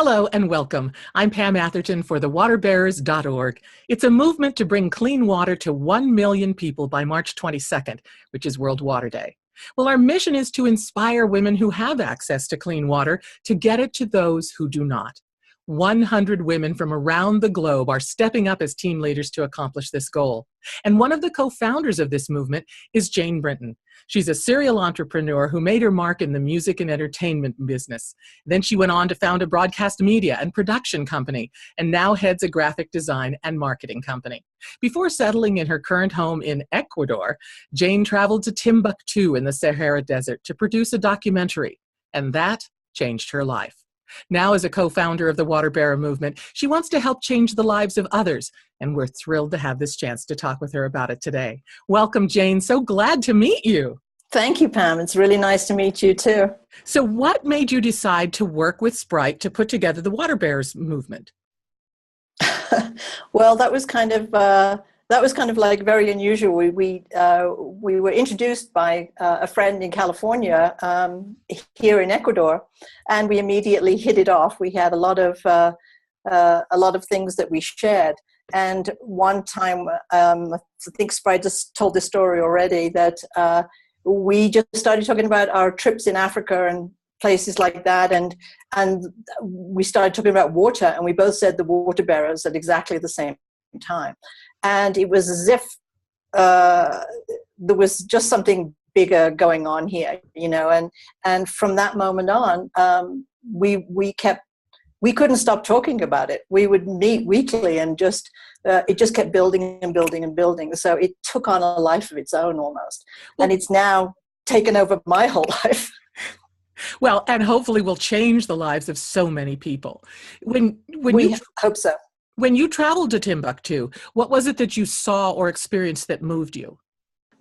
Hello and welcome. I'm Pam Atherton for the Waterbearers.org. It's a movement to bring clean water to 1 million people by March 22nd, which is World Water Day. Well, our mission is to inspire women who have access to clean water to get it to those who do not. 100 women from around the globe are stepping up as team leaders to accomplish this goal. And one of the co-founders of this movement is Jane Brinton. She's a serial entrepreneur who made her mark in the music and entertainment business. Then she went on to found a broadcast media and production company, and now heads a graphic design and marketing company. Before settling in her current home in Ecuador, Jane traveled to Timbuktu in the Sahara Desert to produce a documentary, and that changed her life. Now, as a co-founder of the Water Bearer movement, she wants to help change the lives of others, and we're thrilled to have this chance to talk with her about it today. Welcome, Jane. So glad to meet you. Thank you, Pam. It's really nice to meet you, too. So what made you decide to work with Sprite to put together the Water Bearers movement? Well, that was kind of like very unusual. We were introduced by a friend in California here in Ecuador, and we immediately hit it off. We had a lot of things that we shared. And one time, I think Sprite just told this story already, that we just started talking about our trips in Africa and places like that, and we started talking about water, and we both said the water bearers at exactly the same time. And it was as if there was just something bigger going on here, you know. And from that moment on, we couldn't stop talking about it. We would meet weekly, and it just kept building and building and building. So it took on a life of its own almost, and it's now taken over my whole life. Well, and hopefully will change the lives of so many people. We hope so. When you traveled to Timbuktu, what was it that you saw or experienced that moved you?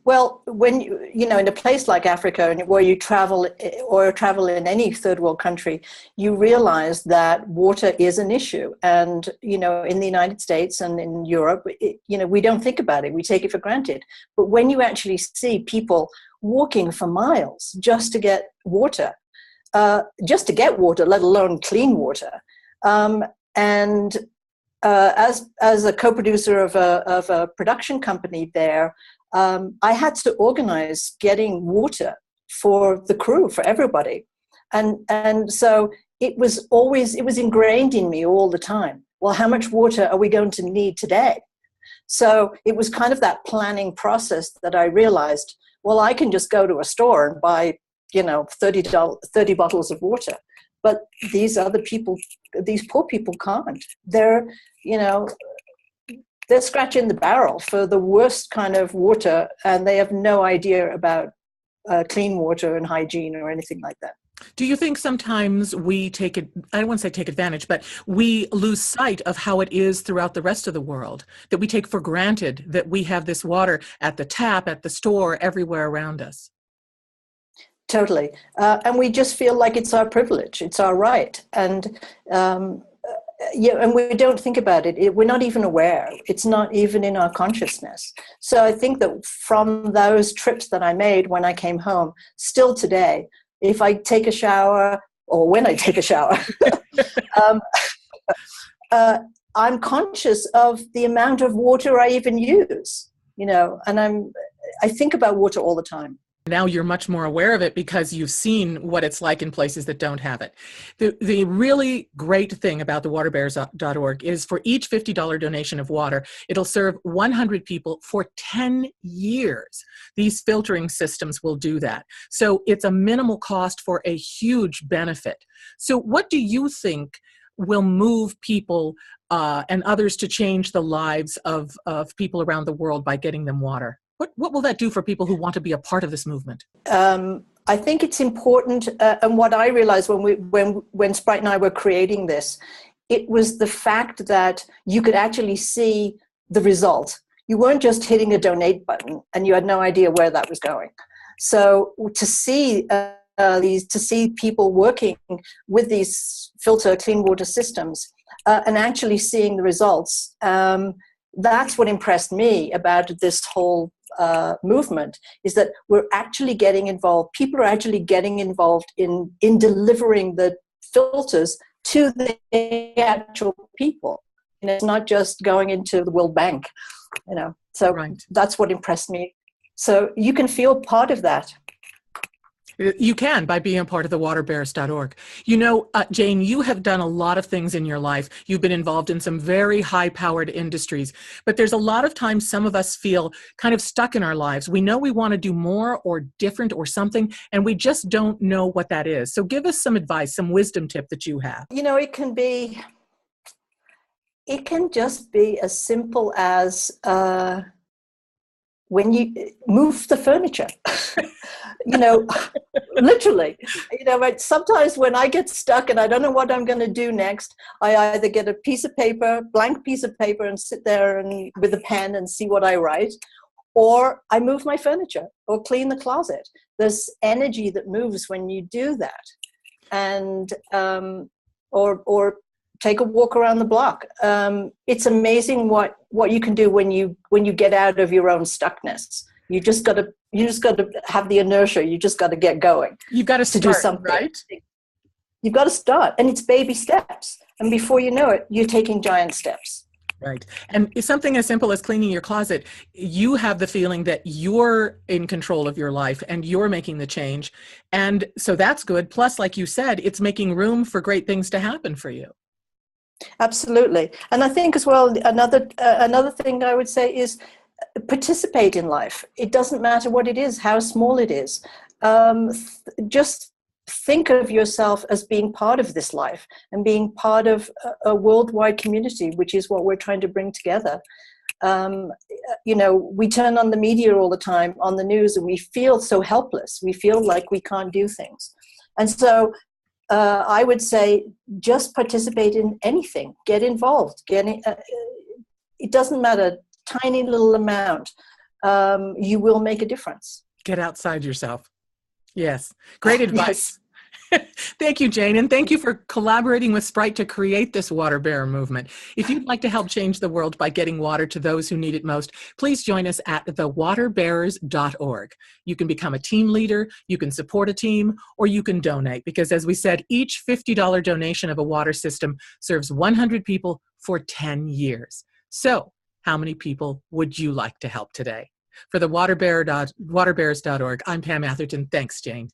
Well, when you know, in a place like Africa, and where you travel in any third world country, you realize that water is an issue. And, you know, in the United States and in Europe, we don't think about it. We take it for granted. But when you actually see people walking for miles just to get water, let alone clean water, as a co-producer of a production company there, I had to organize getting water for the crew, for everybody. And so it was ingrained in me all the time. Well, how much water are we going to need today? So it was kind of that planning process that I realized, well, I can just go to a store and buy, 30 bottles of water. But these poor people can't. They're scratching the barrel for the worst kind of water, and they have no idea about clean water and hygiene or anything like that. Do you think sometimes we I don't want to say take advantage, but we lose sight of how it is throughout the rest of the world, that we take for granted that we have this water at the tap, at the store, everywhere around us? Totally. And we just feel like it's our privilege, it's our right. And and we don't think about it. We're not even aware. It's not even in our consciousness. So I think that from those trips that I made when I came home, still today, if I take a shower, or when I take a shower, I'm conscious of the amount of water I even use, and I think about water all the time. Now you're much more aware of it because you've seen what it's like in places that don't have it. The really great thing about the waterbearers.org is for each $50 donation of water, it'll serve 100 people for 10 years. These filtering systems will do that. So it's a minimal cost for a huge benefit. So what do you think will move people and others to change the lives of people around the world by getting them water? What will that do for people who want to be a part of this movement? I think it's important, and what I realized when Sprite and I were creating this, it was the fact that you could actually see the result. You weren't just hitting a donate button, and you had no idea where that was going. So to see people working with these filter clean water systems and actually seeing the results, that's what impressed me about this whole movement, is that we're actually getting involved. People are actually getting involved in delivering the filters to the actual people. And it's not just going into the World Bank, you know. So Right. that's what impressed me. So you can feel part of that. You can by being a part of the waterbearers.org. You know, Jane, you have done a lot of things in your life. You've been involved in some very high-powered industries, but there's a lot of times some of us feel kind of stuck in our lives. We know we want to do more or different or something, and we just don't know what that is. So give us some advice, some wisdom tip that you have. You know, it can just be as simple as when you move the furniture. You know, literally, you know, sometimes when I get stuck and I don't know what I'm going to do next, I either get a piece of paper, blank piece of paper, and sit there and with a pen and see what I write, or I move my furniture or clean the closet. There's energy that moves when you do that. And, or take a walk around the block. It's amazing what you can do when you get out of your own stuckness. You just got to have the inertia. You just got to get going. You've got to start, do something, right? You've got to start, and it's baby steps. And before you know it, you're taking giant steps. Right. And something as simple as cleaning your closet, you have the feeling that you're in control of your life and you're making the change. And so that's good. Plus, like you said, it's making room for great things to happen for you. Absolutely. And I think as well, another thing I would say is participate in life. It doesn't matter what it is, how small it is. Just think of yourself as being part of this life and being part of a worldwide community, which is what we're trying to bring together. You know, we turn on the media all the time, on the news, and we feel so helpless. We feel like we can't do things. And so I would say just participate in anything. Get involved. It doesn't matter, tiny little amount. You will make a difference. Get outside yourself. Yes. Great advice. Yes. Thank you, Jane. And thank you for collaborating with Sprite to create this water bearer movement. If you'd like to help change the world by getting water to those who need it most, please join us at thewaterbearers.org. You can become a team leader, you can support a team, or you can donate. Because as we said, each $50 donation of a water system serves 100 people for 10 years. So how many people would you like to help today? For the waterbearers.org, I'm Pam Atherton. Thanks, Jane.